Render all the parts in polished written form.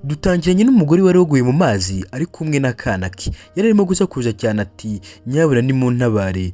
Dutangiranye n'umugore wari waguye mu mazi ari kumwe n'akana ke, yari arimo gusakuza cyane ati nyabura nimuntabare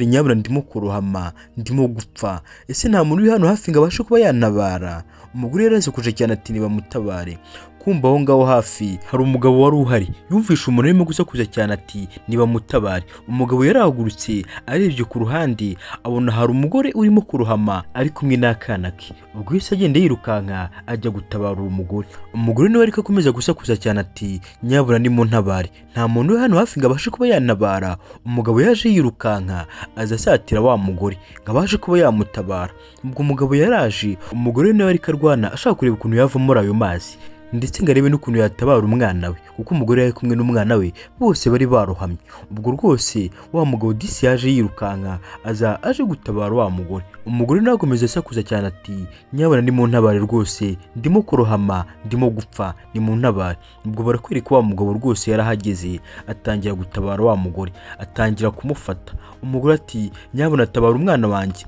nyabura ndimo kurohama ndimo gupfa, ese nta muntu uri hano hafi ngo abashe kuba yantabara? Umugore yarasakuje cyane ati nibamutabare. Kumva aho ngaho hafi hari umugabo wari uhari, yumvishe umuntu arimo gusakuza cyane ati nibamutabare. Umugabo yarahagurutse arebye ku ruhande abona hari umugore urimo kurohama ari kumwe n'akana ke, ubwo yahise agenda yirukanka ajya gutabara uwo mugore. Umugore nawe ariko akomeza gusakuza cyane ati nyabura nimuntabare, nta muntu uri hano hafi ngo abashe kuba yantabara. Umugabo yaje yirukanka aza asatira wa mugore ngo abashe kuba yamutabara. Ubwo umugabo yaraje, umugore nawe ariko arwana ashaka kureba ukuntu yava muri ayo mazi ndetse ngo arebe n'ukuntu yatabara umwana we, kuko umugore yari kumwe n'umwana we bose bari barohamye. Ubwo rwose wa mugabo disi yaje yirukanka aza aje gutabara wa mugore. Umugore nawe akomeza asakuza cyane ati nyabura nimuntabare rwose ndimo kurohama ndimo gupfa nimuntabare. Ubwo barakwereka wa mugabo rwose yarahageze atangira gutabara wa mugore, atangira kumufata. Umugore ati nyabuna tabara umwana wanjye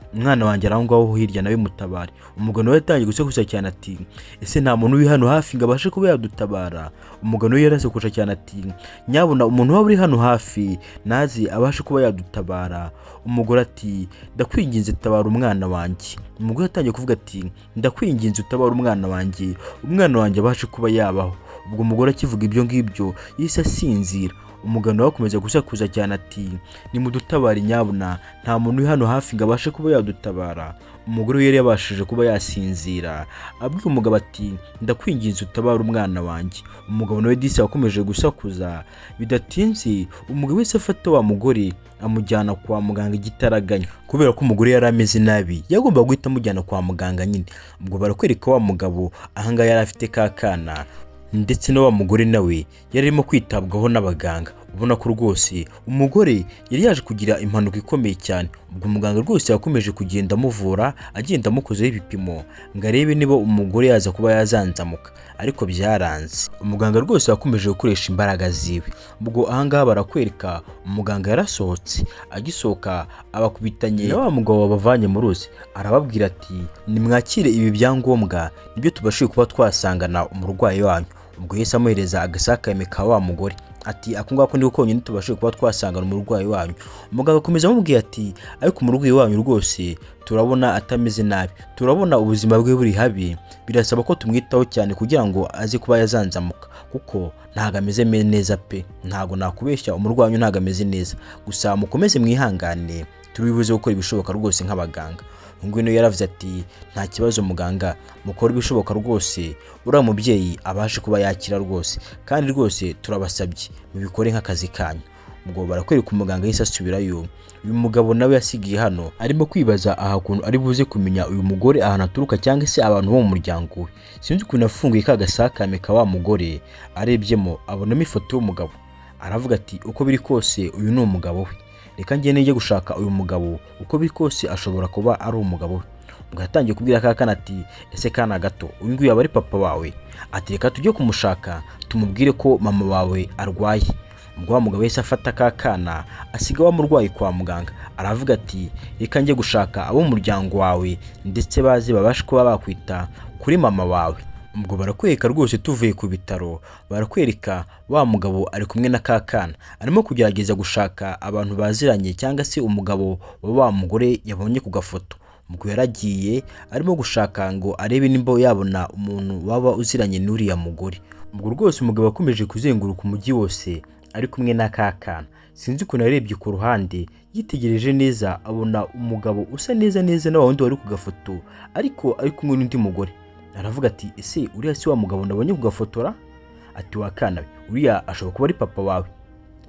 ari aho ngaho hirya nawe mutabare. Umugabo nawe yatangiye gusakuza cyane ati ese nta muntu uri hano hafi ngo abashe kuba yadutabara? Umugabo nawe yarasakuje cyane ati nyabuna umuntu waba uri hano hafi nazi abashe kuba yadutabara. Umugore ati ndakwinginze tabara umwana wanjye. Umugore yatangiye kuvuga ati ndakwinginze utabara umwana wanjye abashe kuba yabaho. Ubwo umugore akivuga ibyo ngibyo yahise asinzira. Umugabo nawe akomeza gusakuza cyane ati nimudutabare nyabuna nta muntu uri hano hafi ngo abashe kuba yadutabara. Umugore yari yabashije kuba yasinzira abwira umugabo ati ndakwinginze utabara umwana wanjye. Umugabo nawe disi yakomeje gusakuza. Bidatinze umugabo wese afata wa mugore amujyana kwa muganga igitaraganya, kubera ko umugore yari ameze nabi yagomba guhita amujyana kwa muganga nyine. Ubwo barakwereka wa mugabo ahangaha yari afite ka kana ndetse na wa mugore nawe yari arimo kwitabwaho n'abaganga. Ubona ko rwose umugore yari yaje kugira impanuka ikomeye cyane. Ubwo muganga rwose yakomeje kugenda amuvura agenda amukozeho ibipimo ngo arebe niba umugore yaza kuba yazanzamuka, ariko byaranze. Umuganga rwose yakomeje gukoresha imbaraga ziwe. Ubwo ahangaha barakwereka umuganga yarasohotse, agisohoka abakubitanye na wa mugabo wabavanye mu ruzi, arababwira ati nimwakire ibi byangombwa nibyo tubashije kuba twasangana umurwayi wanyu. Ubwo yahise amuhereza agasakame ka wa mugore ati ako ngako niko konyine tubashije kuba twasangana umurwayi wanyu. Umuganga akomeza amubwira ati ariko umurwayi wanyu rwose turabona atameze nabi, turabona ubuzima bwe buri habi, birasaba ko tumwitaho cyane kugira ngo aze kuba yazanzamuka, kuko ntago ameze neza pe, ntago nakubeshya umurwayi wanyu ntago ameze neza, gusa mukomeze mwihangane turibuze gukora ibishoboka rwose nk'abaganga. Ngwino yaravuze ati nta kibazo muganga, mukora ibishoboka rwose uriya mubyeyi abashe kuba yakira rwose, kandi rwose turabasabye mubikore nk'akazi kanyu. Ubwo barakwereka umuganga yahise asubirayo. Uyu mugabo nawe yasigiye hano arimo kwibaza aha kuntu ari buze kumenya uyu mugore ahantu aturuka cyangwa se abantu bo mu muryango we. Sinzi ukuntu afunguye ka gasakame ka wa mugore, arebyemo abonamo ifoto y'umugabo, aravuga ati uko biri kose uyu ni umugabo we, reka ngende njye gushaka uyu mugabo, uko biri kose ashobora kuba ari umugabo we. Ubwo yatangiye kubwira ka kana ati ese kana gato uyu nguyu yaba ari papa wawe? Ati reka tujye kumushaka tumubwire ko mama wawe arwaye. Ubwo wa mugabo yahise afata ka kana asiga wa murwayi kwa muganga, aravuga ati reka njye gushaka abo mu muryango wawe ndetse baze babashe kuba bakwita kuri mama wawe. Ubwo barakwereka rwose tuvuye ku bitaro, barakwereka wa mugabo ari kumwe na ka kana arimo kugerageza gushaka abantu baziranye cyangwa se umugabo wa mugore yabonye ku gafoto. Ubwo yaragiye arimo gushaka ngo arebe nimba yabona umuntu waba uziranye n'uriya mugore. Ubwo rwose umugabo akomeje kuzenguruka umujyi wose ari kumwe na ka kana. Sinzi ukuntu yarebye ku ruhande yitegereje neza abona umugabo usa neza na wa wundi wari ku gafoto, ariko ari kumwe n'undi mugore. Aravuga ati ese uriya si wa mugabo nabonye kugafotora? Ati wakana uriya ashobora kuba ari papa wawe,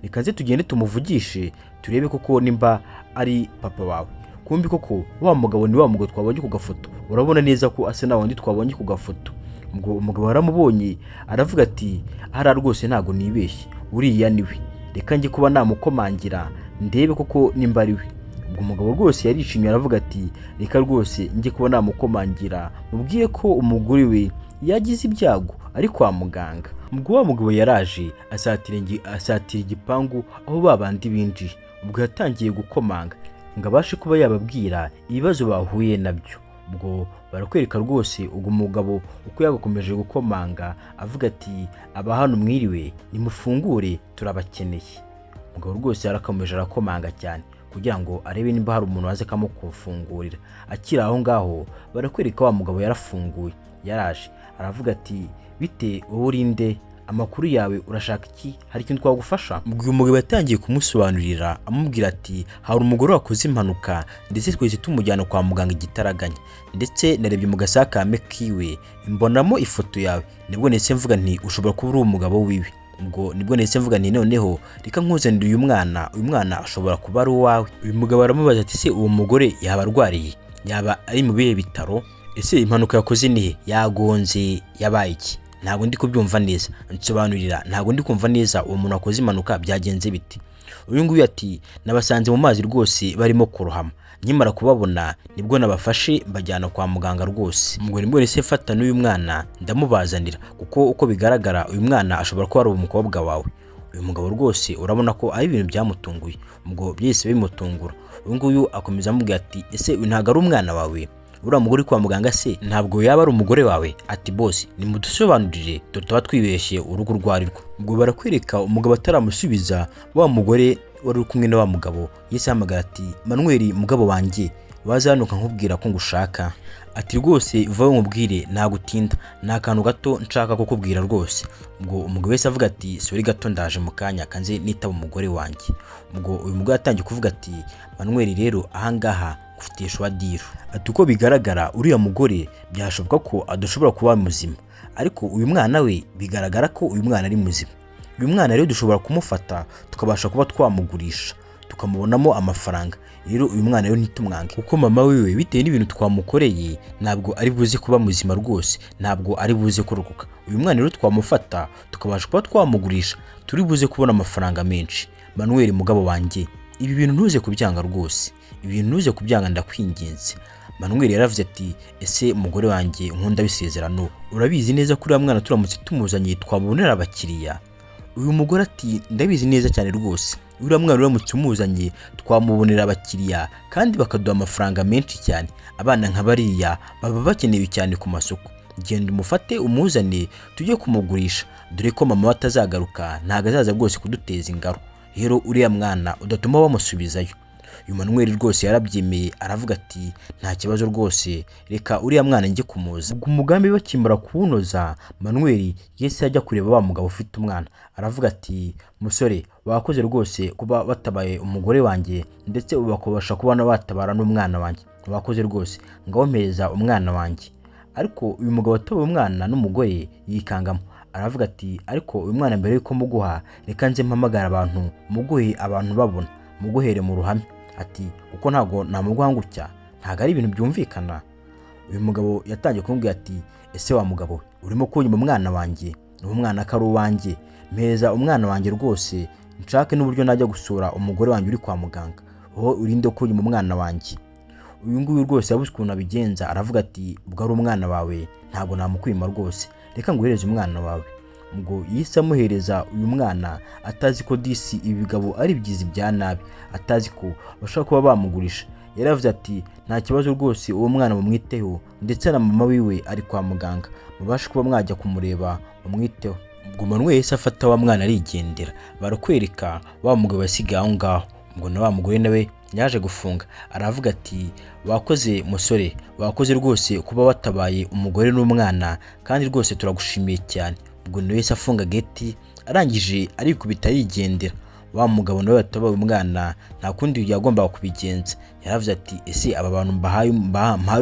reka nze tugende tumuvugishe turebe koko nimba ari papa wawe. Kumbi koko wa mugabo ni wa mugabo twabonye ku gafoto, urabona neza ko asa na wundi twabonye ku gafoto. Ubwo umugabo aramubonye aravuga ati ara rwose ntago nibeshye uriya niwe, reka njye kuba namukomangira ndebe koko nimba ari we. Ubwo umugabo rwose yarishimye aravuga ati reka rwose njye kuba namukomangira mubwiye ko umugore we yagize ibyago ari kwa muganga. Ubwo wa mugabo yaraje asatira igipangu aho babandi binjiye. Ubwo yatangiye gukomanga ngo abashe kuba yababwira ibibazo bahuye nabyo. ubwo barakwereka rwose ubwo mugabo uko yagakomeje gukomanga avuga ati aba hano mwiriwe nimufungure turabakeneye. Umugabo rwose yarakomeje arakomanga cyane kugira ngo arebe nimba hari umuntu waze kamukufungurira. Akira aho ngaho barakwereka wa mugabo yarafunguye, yaraje aravuga ati bite wowe urinde, amakuru yawe urashaka iki, hari ikintu twagufasha? Ubwo umugabo yatangiye kumusobanurira amubwira ati hari umugore wakoze impanuka ndetse twese tumujyana kwa muganga igitaraganya, ndetse narebye mu gasakame kiwe mbonamo ifoto yawe, nibwo nese mvuga nti ushobora kuba uri umugabo wiwe. Ubwo nibwo nese mvuga nti noneho reka nkuzanire uyu mwana ashobora kuba ari uwawe. Uyu mugabo aramubaza ati se uwo mugore yaba arwariye, yaba ari mu bihe bitaro, ese impanuka yakoze nihe, yagonze, yabaye iki? Ntabwo ndi kubyumva neza, nsobanurira, ntabwo ndi kumva neza uwo muntu wakoze impanuka byagenze biti. Uyu nguyu ati nabasanze mu mazi rwose barimo kurohama, nkimara kubabona nibwo nabafashe mbajyana kwa muganga rwose. Ubwo nibwo nese mfata n'uyu mwana ndamubazanira, kuko uko bigaragara uyu mwana ashobora kuba ari umukobwa wawe. Uyu mugabo rwose urabona ko ari ibintu byamutunguye, ubwo byese bimutungura. Uyu nguyu akomeza amubwira ati ese uyu ntabwo ari umwana wawe, uriya mugore kwa muganga se ntabwo yaba ari umugore wawe? Ati boss nimudusobanurire tutaba twibeshye urugo rwarirwo. Ubwo barakwereka umugabo ataramusubiza, wa mugore wari kumwe na wa mugabo yise hamagara ati Manuel mugabo wanjye waza hano nkubwira ko ngushaka. Ati rwose vawe nkubwire nagutinda, nta kantu gato nshaka kukubwira rwose. Ubwo umugabo wese avuga ati sorry gato ndaje mu kanya kanze nitaba umugore wanjye. Ubwo uyu mugabo atangiye kuvuga ati Manuel rero ahangaha ufitishwa diro. Ati uko bigaragara uriya mugore byashoboka ko adashobora kuba muzima, ariko uyu mwana we bigaragara ko uyu mwana ari muzima. Uyu mwana rero dushobora kumufata tukabasha kuba twamugurisha tukamubonamo amafaranga. Rero uyu mwana rero ntitumwange, kuko mama wiwe bitewe n'ibintu twamukoreye ntabwo ari buze kuba muzima rwose, ntabwo ari buze kurokoka. Uyu mwana rero twamufata tukabasha kuba twamugurisha turi buze kubona amafaranga menshi. Manuel mugabo wanjye ibi bintu ntuze kubyanga rwose, ibi bintu ntuze kubyanga ndakwinginze. Manuel yaravuze ati ese umugore wanjye nkunda bisezerano, urabizi neza kuri uriya mwana turamutse tumuzanye twamubonera abakiriya? Uyu mugore ati ndabizi neza cyane rwose, uriya mwana uramutse umuzanye twamubonera abakiriya kandi bakaduha amafaranga menshi cyane. Abana nka bariya baba bakenewe cyane ku masoko, genda umufate umuzane tujye kumugurisha, dore ko mama atazagaruka ntago azaza rwose kuduteza ingaro. Rero uriya mwana udatuma bamusubizayo. Uyu Manuel rwose yarabyemeye aravuga ati nta kibazo rwose reka uriya mwana njye kumuza. Ubwo umugambi bakimara kuwunoza, Manuel yese ajya kureba wa mugabo ufite umwana aravuga ati musore wakoze rwose kuba watabaye umugore wanjye ndetse ubakobasha kubana watabara n'umwana wanjye, wakoze rwose ngaho mpereza umwana wanjye. Ariko uyu mugabo watabaye umwana n'umugore yikangamo aravuga ati ariko uyu mwana mbere yuko muguha reka nze mpamagara abantu muguhe abantu babona muguhere mu ruhame. Ati uko ntago namuguha gutya ntago ari ibintu byumvikana. Uyu mugabo yatangiye kumubwira ati ese wa mugabo urimo kunyuma umwana wanjye, ni umwana kari uwanjye, mpeza umwana wanjye rwose nshake n'uburyo najya gusura umugore wanjye uri kwa muganga, wowe urinde kunyuma umwana wanjye. Uyu nguyu rwose yabuze ukuntu abigenza aravuga ati ubwo ari umwana wawe ntago namukwima rwose, reka nguhereze umwana wawe. Ubwo yise amuhereza uyu mwana atazi ko disi ibigabo ari byiza bya nabi, atazi ko bashaka kuba bamugurisha. Yaravuze ati nta kibazo rwose uwo mwana mumwiteho, ndetse na mama wiwe ari kwa muganga mubashe kuba mwajya kumureba mumwiteho. Ubwo Manuel yese afata wa mwana arigendera, barakwereka wa mugabo yasigaye aho ngaho. Ubwo na wa mugore nawe yaje gufunga aravuga ati wakoze musore, wakoze rwose kuba watabaye umugore n'umwana kandi rwose turagushimiye cyane. Ubwo nawe yese afunga geti arangije arikubita yigendera. Wa mugabo nawe watabaye umwana nta kundi yagombaga kubigenza, yaravuze ati ese aba bantu mbahaye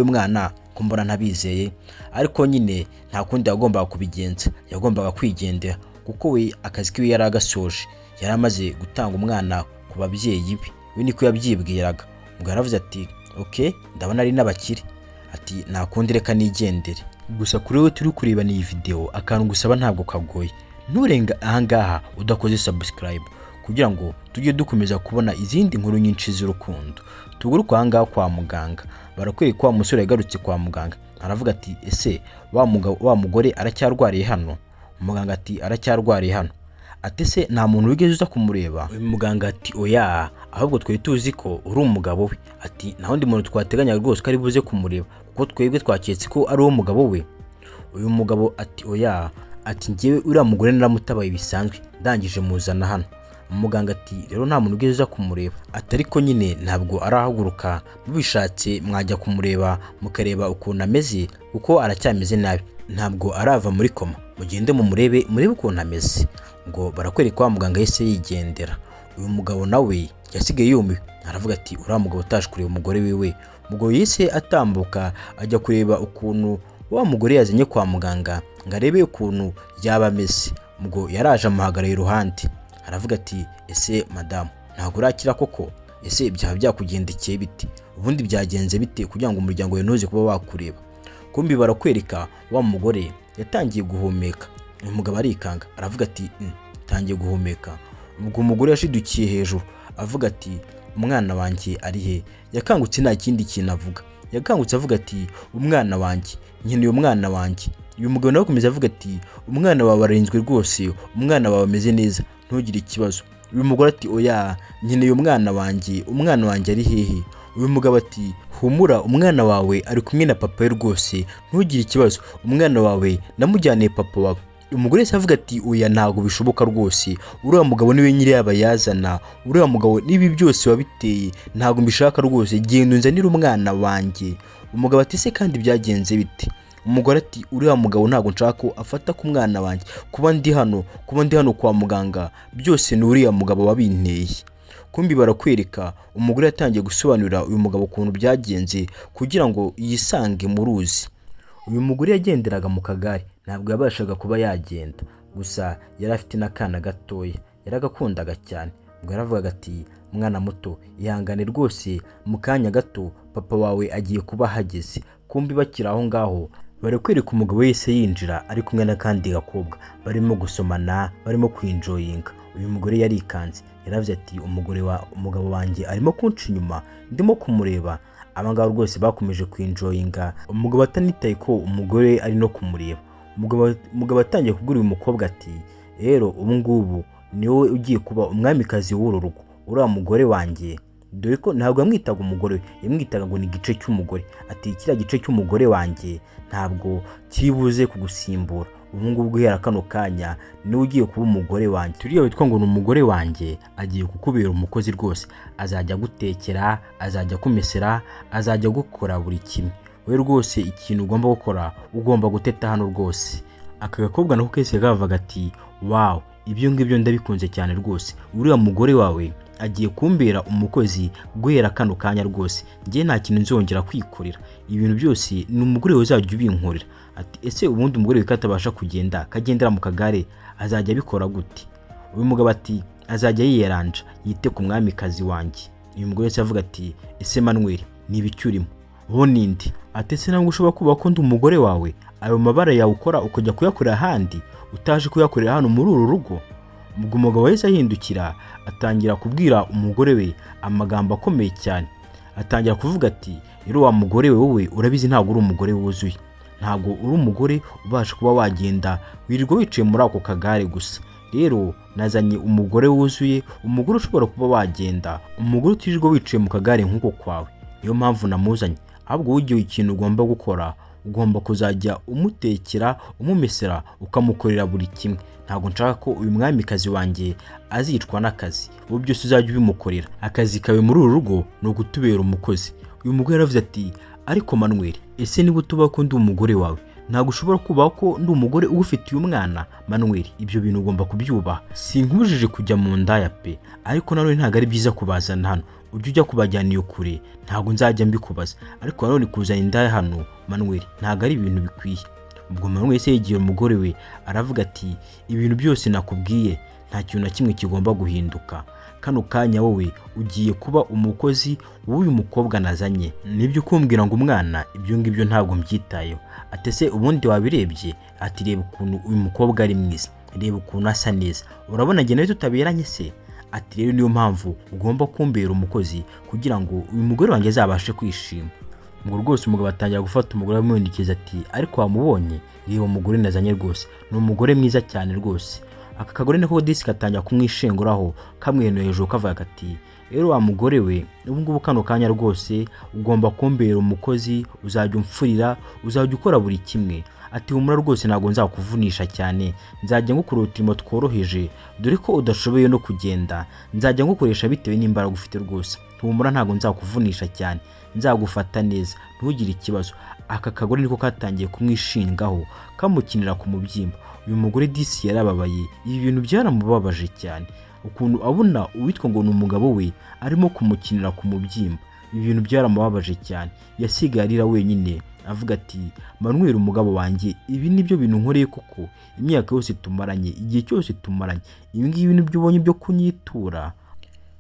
umwana ko mbona ntabizeye, ariko nyine nta kundi yagombaga kubigenza, yagombaga kwigendera kuko we akazi kiwe yari agasoje, yari amaze gutanga umwana ku babyeyi be, we niko yabyibwiraga. Ubwo yaravuze ati okay ndabona ari n'abakire, ati nta kundi reka nigendere. Gusa kuri wowe turi kureba iyi video akantu gusaba ntabwo kagoye, nturenga ahangaha udakoze subscribe kugira ngo tujye dukomeza kubona izindi nkuru nyinshi z'urukundo. Tuguruka ahangaha kwa muganga, barakwereka wa musore yagarutse kwa muganga aravuga ati ese wa mugore aracyarwariye hano? Umuganga ati aracyarwariye hano. ati se nta muntu wigeze uza kumureba? Uyu muganga ati oya, ahubwo twari tuzi ko uri umugabo we. Ati nta wundi muntu twateganyaga rwose ko ari buze kumureba, kuko twebwe twaketse ko ari uwo mugabo we. Uyu mugabo ati oya, ati njyewe uriya mugore naramutabaye bisanzwe ndangije muzana hano. Umuganga ati rero nta muntu ugeze uza kumureba. Ati ariko nyine ntabwo arahaguruka, mubishatse mwajya kumureba mukareba ukuntu ameze, kuko aracyameze nabi, ntabwo arava muri koma, mugende murebe ukuntu ameze. Ngo barakwereka wa muganga yese yigendera. Uyu mugabo nawe yasigaye yumiwe, aravuga ati uriya mugabo utaje kureba umugore wiwe. Umugabo yese atambuka ajya kureba ukuntu wa mugore yazanye kwa muganga ngo arebe ukuntu yaba ameze. Ubwo yaraje amuhagarara iruhande, aravuga ati ese madamu ntabwo urakira koko? Ese byaba byakugendekeye bite? Ubundi byagenze bite kugira ngo umuryango wenoze kuba wakureba? Kumbi barakwereka wa mugore yatangiye guhumeka. Uyu mugabo arikanga, aravuga ati tangiye guhumeka. Ubwo umugore yashidukiye hejuru avuga ati umwana wanjye ari he? Yakangutse nta kindi kintu avuga, yakangutse avuga ati umwana wanjye, nkeneye umwana wanjye. Uyu mugabo nawe akomeza avuga ati umwana wawe arinzwe rwose, umwana wawe ameze neza, ntugire ikibazo. Uyu mugore ati oya, nkeneye umwana wanjye, umwana wanjye ari hehe? Uyu mugabo ati humura, umwana wawe ari kumwe na papa we rwose, ntugire ikibazo, umwana wawe namujyaniye papa wawe. Umugore yese avuga ati oya ntabwo bishoboka rwose, uriya mugabo niwe nyiri yabayazana, uriya mugabo nibi byose wabiteye, ntabwo mbishaka rwose, genda unzanire umwana wanjye. Umugabo ati se kandi byagenze bite? Umugore ati uriya mugabo ntabwo nshaka ko afata ku mwana wanjye, kuba ndi hano kwa muganga byose ni uriya mugabo wabinteye. Kumbi barakwereka umugore yatangiye gusobanurira uyu mugabo ukuntu byagenze kugira ngo yisange mu ruzi. Uyu mugore yagenderaga mu kagare, ntabwo yabashaga kuba yagenda, gusa yari afite n'akana gatoya yaragakundaga cyane. Ubwo yaravugaga ati mwana muto ihangane rwose, mu kanya gato papa wawe agiye kuba ahageze. Kumbi bakiri aho ngaho barakwereka umugabo wese yinjira ari kumwe n'akandi gakobwa, barimo gusomana, barimo kwinjoyinga. Uyu mugore yarikanze, yaravuze ati umugabo wanjye arimo kunca inyuma, ndimo kumureba. Abangabo rwose bakomeje kwinjoyinga, umugabo atanitaye ko umugore ari no kumureba. Umugabo atangiye kubwira uyu mukobwa ati rero ubu ngubu ni wowe ugiye kuba umwamikazi w'uru rugo, uriya mugore wanjye. Dore ko ntabwo yamwitaga umugore we, yamwitaga ngo ni igice cy'umugore. Ati kiriya gice cy'umugore wanjye ntabwo kibuze kugusimbura, ubu ngubu guhera kano kanya niwe ugiye kuba umugore wanjye. Turiya witwa ngo ni umugore wanjye agiye kukubera umukozi rwose, azajya gutekera, azajya kumesera, azajya gukora buri kimwe. We rwose ikintu ugomba gukora, ugomba guteta hano rwose. Aka gakobwa nako kese kavaga ati wow, ibyo ngibyo ndabikunze cyane rwose, uriya mugore wawe agiye kumbera umukozi guhera kano kanya rwose, njye nta kintu nzongera kwikorera, ibintu byose ni umugore we uzajya ubinkorera. Ati ese ubundi umugore we katabasha kugenda, kagendera mu kagare, azajya abikora gute? Uyu mugabo ati azajya yiyeranja yite ku mwamikazi wanjye. Uyu mugore wese avuga ati ese Manuel ni ibiki urimo? Wowe ninde? Ati ese ntabwo ushobora kuba ko ndi umugore wawe, ayo mabara yawe ukora ukajya kuyakorera ahandi, utaje kuyakorera hano muri uru rugo? Ubwo umugabo wese ahindukira atangira kubwira umugore we amagambo akomeye cyane. Atangira kuvuga ati rero wa mugore we, wowe urabizi ntabwo uri umugore wuzuye, ntabwo uri umugore ubasha kuba wagenda wirirwa wicaye muri ako kagare gusa. Rero nazanye umugore wuzuye, umugore ushobora kuba wagenda, umugore utirirwa wicaye mu kagare nk'uko kwawe. Niyo mpamvu namuzanye. Ahubwo ugiye ikintu ugomba gukora, ugomba kuzajya umutekera, umumesera, ukamukorera buri kimwe. Ntabwo nshaka ko uyu mwamikazi wanjye azicwa n'akazi, ubu byose uzajya ubimukorera. Akazi kawe muri uru rugo ni ugutubera umukozi. Uyu mugore yaravuze ati ariko Manuel, ese niba utuba ko ndi umugore wawe, ntabwo ushobora kubaho ko ndi umugore ugufitiye umwana? Manuel, ibyo bintu ugomba kubyubaha. Sinkubujije kujya mu ndaya pe, ariko nanone ntabwo ari byiza kubazana hano. Ujya ujya kubajyana iyo kure, ntabwo nzajya mbikubaza, ariko nanone kuzana indaya hano Manuel ntabwo ari ibintu bikwiye. Ubwo Manuel wese yigiye umugore we aravuga ati ibintu byose nakubwiye nta kintu na kimwe kigomba guhinduka. Kano kanya wowe ugiye kuba umukozi w'uyu mukobwa nazanye. Nibyo kumbwira ngo umwana, ibyo ngibyo ntabwo mbyitayeho. Ati se ubundi wabirebye? Ati reba ukuntu uyu mukobwa ari mwiza, reba ukuntu asa neza, urabona njye nawe tutaberanye se? Ati rero niyo mpamvu ugomba kumbera umukozi kugira ngo uyu mugore wanjye azabashe kwishima. Ngo rwose umugabo atangira gufata umugore amwindikiza ati ariko wamubonye? Reba umugore nazanye rwose, ni umugore mwiza cyane rwose. aka kagore niko disi katangira kumwishenguraho kamwenuye hejuru kavuga kati rero wa mugore we ubu ngubu kano kanya rwose ugomba kumbera umukozi, uzajya umfurira, uzajya ukora buri kimwe. Ati humura rwose ntabwo nzakuvunisha cyane, nzajya ngukora uturimo tworoheje dore ko udashoboye no kugenda, nzajya ngukoresha bitewe n'imbaraga ufite rwose. Humura ntabwo nzakuvunisha cyane, nzagufata neza, ntugire ikibazo. Aka kagore niko katangiye kumwishingaho kamukinira ku mubyimba. Uyu mugore disi yarababaye, ibi bintu byaramubabaje cyane, ukuntu abona uwitwa ngo ni umugabo we arimo kumukinira ku mubyimba. Ibi bintu byaramubabaje cyane, yasigaye arira wenyine avuga ati Manuel umugabo wanjye, ibi nibyo bintu nkoreye kuko imyaka yose tumaranye, igihe cyose tumaranye, ibi ngibi nibyo ubonye byo kunyitura.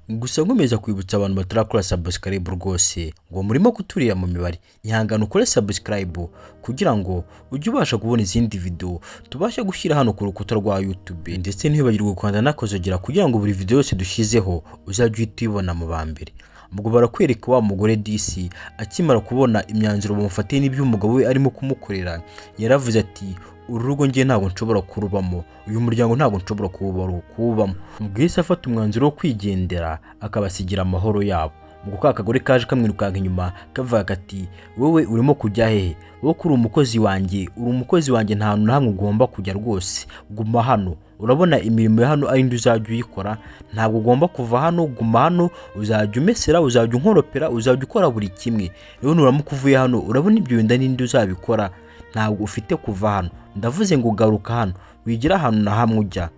Gusa nkomeza kwibutsa abantu batarakora subscribe rwose ngo murimo kuturira mu mibare, ihangana ukore subscribe kugira ngo ujye ubasha kubona izindi video tubasha gushyira hano ku rukuta rwa YouTube, ndetse ntibagirwe kwanda nakozogera kugira ngo buri video yose dushyizeho uzajye uhita ubibona mu bambere. Ubwo barakwereka wa mugore disi akimara kubona imyanzuro bamufatiye n'ibyo umugabo we arimo kumukorera, yaravuze ati uru rugo ngiye ntabwo nshobora kurubamo, uyu muryango ntabwo nshobora kuwubamo. Ubwise afata umwanzuro wo kwigendera akabasigira amahoro yabo. Ubwo ka kagore kaje kamwirukanka inyuma kavuga kati wowe urimo kujya hehe, wowe kuri umukozi wanjye, uri umukozi wanjye, nta hantu hamwe ugomba kujya rwose, guma hano, urabona imirimo ya hano ari ndi uzajya uyikora, ntabwo ugomba kuva hano, guma hano, uzajya umesera, uzajya unkoropera, uzajya ukora buri kimwe. Rero nuramuka uvuye hano urabona ibyo wenda n'indi uzabikora, ntabwo ufite kuva hano, ndavuze ngo garuka hano, wigira ahantu na hamwe ujya.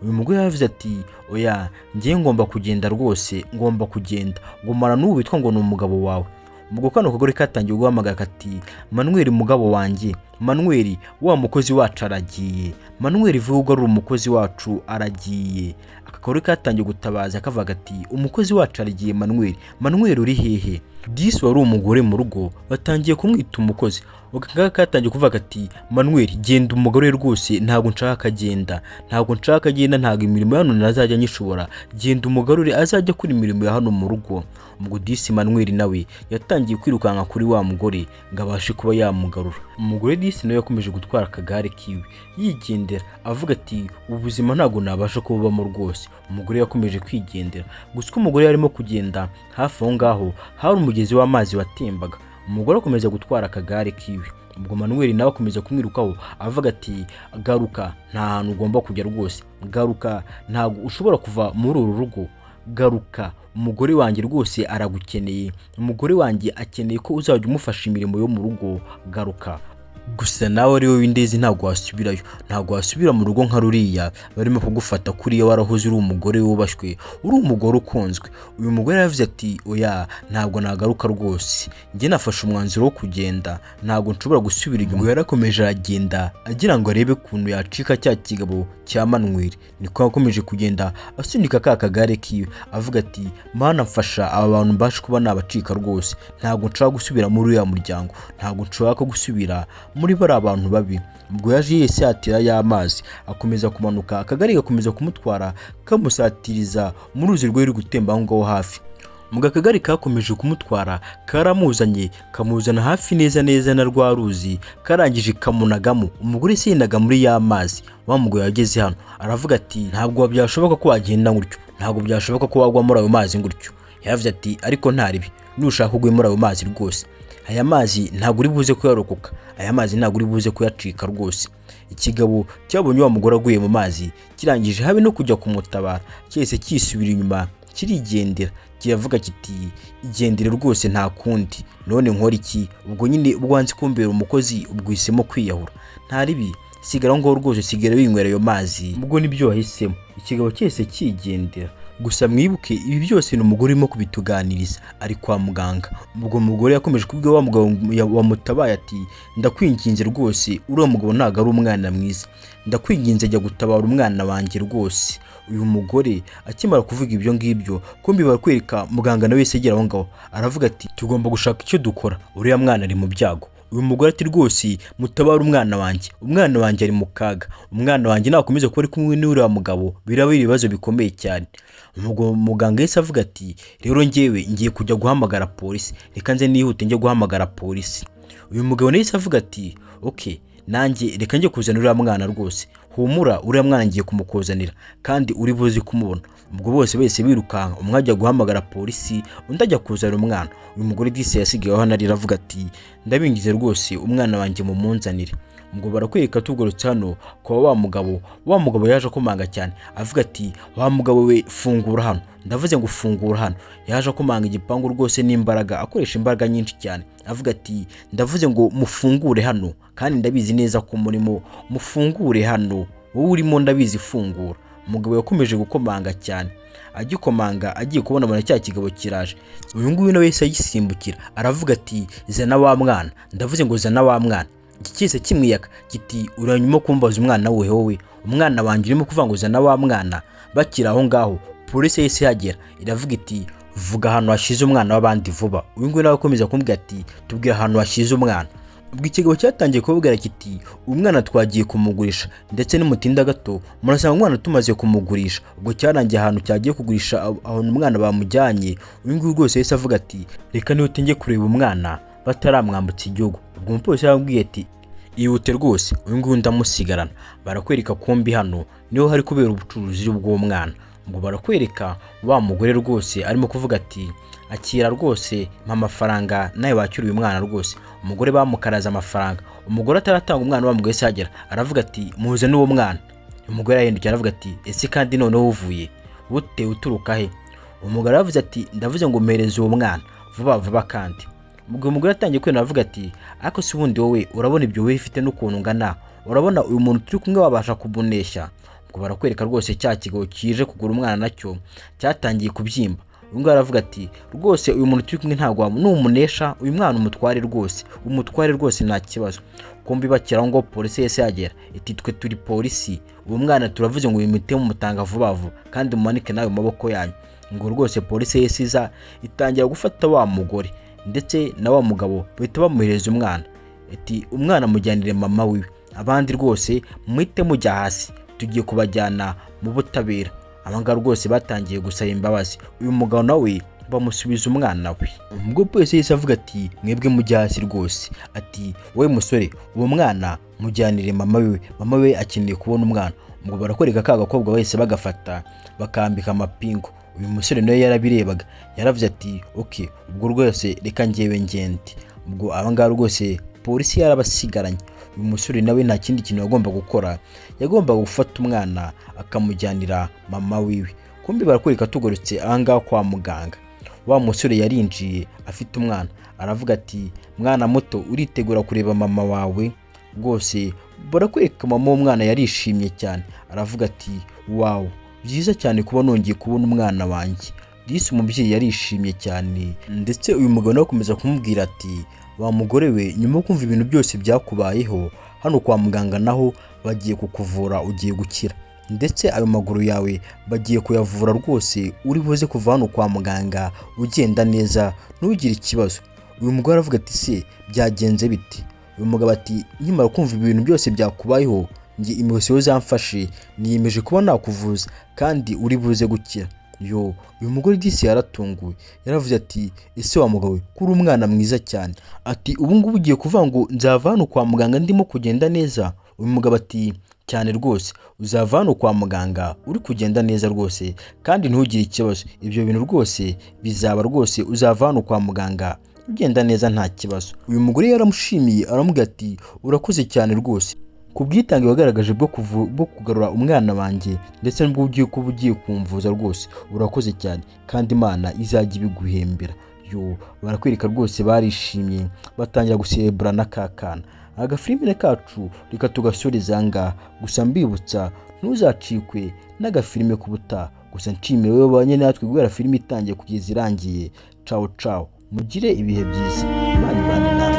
Uyu mugore yavuze ati oya ngiye ngomba kugenda rwose, ngomba kugenda, gumana n'ubu witwa ngo ni umugabo wawe. Ubwo kano kagore katangiye guhamagara kati Manuel mugabo wanjye, Manuel wa mukozi wacu aragiye, Manuel vuga ari umukozi wacu aragiye. Aka kagore katangiye gutabaza kavuga ati umukozi wacu aragiye Manuel, Manuel uri hehe? Disi wari umugore mu rugo batangiye kumwita umukozi. Ubwo katangiye kuvuga ati Manuel genda umugore rwose, ntabwo nshaka agenda, ntabwo nshaka agenda, ntabwo imirimo hano nazajya nyishobora, genda umugarure azajya kuri imirimo ya hano mu rugo. Ubwo disi Manuel nawe yatangiye kwirukanka kuri wa mugore ngo abashe kuba yamugarura. Umugore disi nawe yakomeje gutwara akagare kiwe yigendera avuga ati ubuzima ntabwo nabasha kubamo rwose. Umugore yakomeje kwigendera. Gusa umugore yarimo kugenda hafi aho ngaho hari umugezi w'amazi watembaga. Umugore akomeza gutwara akagare kiwe. Ubwo Manuel nawe akomeza kumwirukaho avuga ati garuka, nta hantu ugomba kujya rwose, garuka, ntabwo ushobora kuva muri uru rugo, garuka, umugore wanjye rwose aragukeneye, umugore wanjye akeneye ko uzajya umufasha imirimo yo mu rugo, garuka. Gusa nawe ari wowe w'indezi ntabwo wasubirayo, ntabwo wasubira mu rugo nka ruriya barimo kugufata kuriya warahoze uri umugore wubashywe, uri umugore ukunzwe. Uyu mugore yavuze ati oya ntabwo nagaruka rwose, njye nafashe umwanzuro wo kugenda, ntabwo nshobora gusubira inyuma. Yarakomeje aragenda agira ngo arebe ukuntu yacika cya kigabo cya Manuel. Niko yakomeje kugenda asunika ka kagare kiwe avuga ati mana mfasha aba bantu mbashe kuba nabacika rwose, ntabwo nshaka gusubira muri uyu muryango, ntabwo nshaka gusubira muri bari abantu babi. Ubwo yaje yese atira y'amazi akomeza kumanuka, akagari gakomeza kumutwara kamusatiriza mu ruzi rwari gutemba aho ngaho hafi. Muga akagari kakomeje kumutwara karamuzanye kamuzana hafi neza na rwa ruzi, karangije kamunagamo. Umugore sinaga muri y'amazi. Wa mugore yageze hano aravuga ati ntabwo byashoboka ko wagenda gutyo, ntabwo byashoboka ko wagwa muri ayo mazi gutyo. Yavuze ati ariko ntaribi, nushaka kugwa muri ayo mazi rwose, aya mazi ntabwo uri buze kuyarokoka, aya mazi ntabwo uri buze kuyacika rwose. Ikigabo cyabonye wa mugore aguye mu mazi kirangije habe no kujya kumutabara, cyese kisubira inyuma kirigendera, kiravuga kiti igendere rwose nta kundi, none nkora iki? Ubwo nyine ubwanze kumbera umukozi ubwisemo kwiyahura, ntaribi sigara ngo rwose sigara winywera ayo mazi. Ubwo nibyo wahisemo. Ikigabo cyese kigendera. Gusa mwibuke ibi byose ni umugore urimo kubituganiriza ari kwa muganga. Ubwo mugore yakomeje kubwira wa mugabo wamutabaye ati ndakwinginze rwose, uriya mugabo ntago ari umwana mwiza, ndakwinginze ajya gutabara umwana wanjye rwose. Uyu mugore akimara kuvuga ibyo ngibyo kumbi barakwereka muganga nawe yese agera aho ngaho aravuga ati tugomba gushaka icyo dukora, uriya mwana ari mu byago. Uyu mugore ati rwose mutabara umwana wanjye, umwana wanjye ari mu kaga, umwana wanjye nakomeza kuba ari kumwe n'uriya mugabo biraba ibibazo bikomeye cyane. Muganga yese avuga ati rero njyewe ngiye kujya guhamagara polisi, reka nze nihute njye guhamagara polisi. Uyu mugabo yese avuga ati okay nanjye reka njye kuzana uriya mwana rwose, humura uriya mwana ngiye kumukuzanira kandi uri buze kumubona. Ubwo bose birukanka, umwe ajya guhamagara polisi, undi ajya kuzana umwana. Uyu mugore disi yasigayeho hano arira avuga ati ndabingize rwose umwana wanjye mumunzanire. Ubwo barakwereka tugorotse hano kwa wa mugabo yaje akomanga cyane avuga ati wa mugabo we fungura hano, ndavuze ngo fungura hano. Yaje akomanga igipangu rwose n'imbaraga, akoresha imbaraga nyinshi cyane avuga ati ndavuze ngo mufungure hano kandi ndabizi neza ko murimo, mufungure hano wowe urimo ndabizi fungura. Umugabo yakomeje gukomanga cyane, agikomanga agiye kubona muri cya kigabo kiraje. Uyu nguyu nawe yahise yisimbukira aravuga ati zana wa mwana, ndavuze ngo zana wa mwana. Iki cyese kimwiyaka kiti uranyuma kumbaza umwana wowe umwana wanjye urimo kuvuga ngo zana wa mwana. Bakira aho ngaho polisi yahise yagera iravuga iti vuga ahantu hashize umwana w'abandi vuba. Uyu nguyu nawe akomeza kumbwira ati tubwira ahantu hashize umwana. Ubwo ikigabo cyatangiye kubabwira kiti umwana twagiye kumugurisha ndetse n'umutinda gato murasanga umwana tumaze kumugurisha. Ubwo cyarangiye ahantu cyagiye kugurisha aho umwana bamujyanye. Uyu nguyu rwose yahise avuga ati reka niwe tenge kureba umwana bataramwambutsa igihugu. Ubwo umupolisi yarambwiye ati ihute rwose uyu nguyu ndamusigarana. Barakwereka kombi hano niho hari kubera ubucuruzi bw'uwo mwana. Ubwo barakwereka wa mugore rwose arimo kuvuga ati akira rwose mpa amafaranga nawe wakiriye umwana rwose. Umugore bamukaraza amafaranga, umugore ataratanga umwana wamugore sagera aravuga ati muze n'uwo mwana. Umugore yahindukiye aravuga ati ese kandi noneho uvuye ute uturuka he? Umugore aravuze ati ndavuze ngo mpereze uwo mwana vuba kandi. Ubwo umugore atangiye kwena aravuga ati ariko si ubundi wowe urabona ibyo wowe ifite n'ukuntu ngana, urabona uyu muntu turi kumwe wabasha kubunesha? Ubwo barakwereka rwose cya kigabo kije kugura umwana nacyo cyatangiye kubyimba. Uyu nguyu aravuga ati rwose uyu muntu turi kumwe ntabwo numunesha uyu mwana umutware rwose nta kibazo. Kombi bakiraho ngo polisi yese yagera iti twe turi polisi, uwo mwana turavuze ngo wimite mumutanga vuba kandi mumanike nawe maboko yanyu. Ngo rwose polisi yese iza itangira gufata wa mugore ndetse na wa mugabo bahita bamuhereza umwana ati umwana mujyanire mama wiwe, abandi rwose muhite mujya hasi tugiye kubajyana mu butabera. Abanga rwose batangiye gusaba imbabazi. Uyu mugabo nawe bamusubiza umwana we. Ubwo polisi yahise avuga ati mwebwe mujya hasi rwose, ati wowe musore uwo mwana mujyanire mama we akeneye kubona umwana. Ubwo barakwereka ka gakobwa wese bagafata bakambika amapingu. Uyu musore nawe yarabirebaga yaravuze ati okay ubwo rwose reka njyewe ngende. Ubwo abanga rwose polisi yarabasigaranye. Uyu musore nawe nta kindi kintu yagomba gukora, yagomba gufata umwana akamujyanira mama wiwe. Kumbi barakwereka tugoretse ahanga kwa muganga. Wa musore yarinjiye afite umwana aravuga ati mwana muto uritegura kureba mama wawe? Rwose barakwereka mama w'umwana yarishimye cyane aravuga ati wow byiza cyane kuba nongeye kubona umwana wanjye. Disi umubyeyi yarishimye cyane ndetse uyu mugabo nawe akomeza kumubwira ati wa mugore we nyuma yo kumva ibintu byose byakubayeho hano kwa muganga naho bagiye kukuvura ugiye gukira ndetse ayo maguru yawe bagiye kuyavura rwose uri buze kuva hano kwa muganga ugenda neza ntugire ikibazo. Uyu mugore aravuga ati se byagenze biti? Uyu mugabo ati nyuma kumva ibintu byose byakubayeho ngi imosiyo zamfashe niyemeje kuba nakuvuza kandi uri buze gukira. Uyu mugore disi yaratunguye yaravuze ati ese wa mugabo kuri umwana mwiza cyane, ati ubu ngubu ugiye kuvuga ngo nzava hano kwa muganga ndimo kugenda neza? Uyu mugabo ati cyane rwose uzava hano kwa muganga uri kugenda neza rwose kandi ntugire ikibazo, ibyo bintu rwose bizaba rwose uzava hano kwa muganga ugenda neza nta kibazo. Uyu mugore yaramushimiye aramubwira ati urakoze cyane rwose kubwitange wagaragaje bwo kugarura umwana wanjye ndetse n'ubwo ugiye kumvuza rwose urakoze cyane kandi Imana izajya ibiguhembera. Barakwereka rwose barishimye batangira guserebura n'akakana. Agafilime kacu reka tugasoreza ngaha, gusa mbibutsa ntuzacikwe n'agafilime kubuta. Gusa nshimire wowe banye natwe guhera filime itangiye kugeza irangiye. Ciao mugire ibihe byiza. Imana ibane namwe.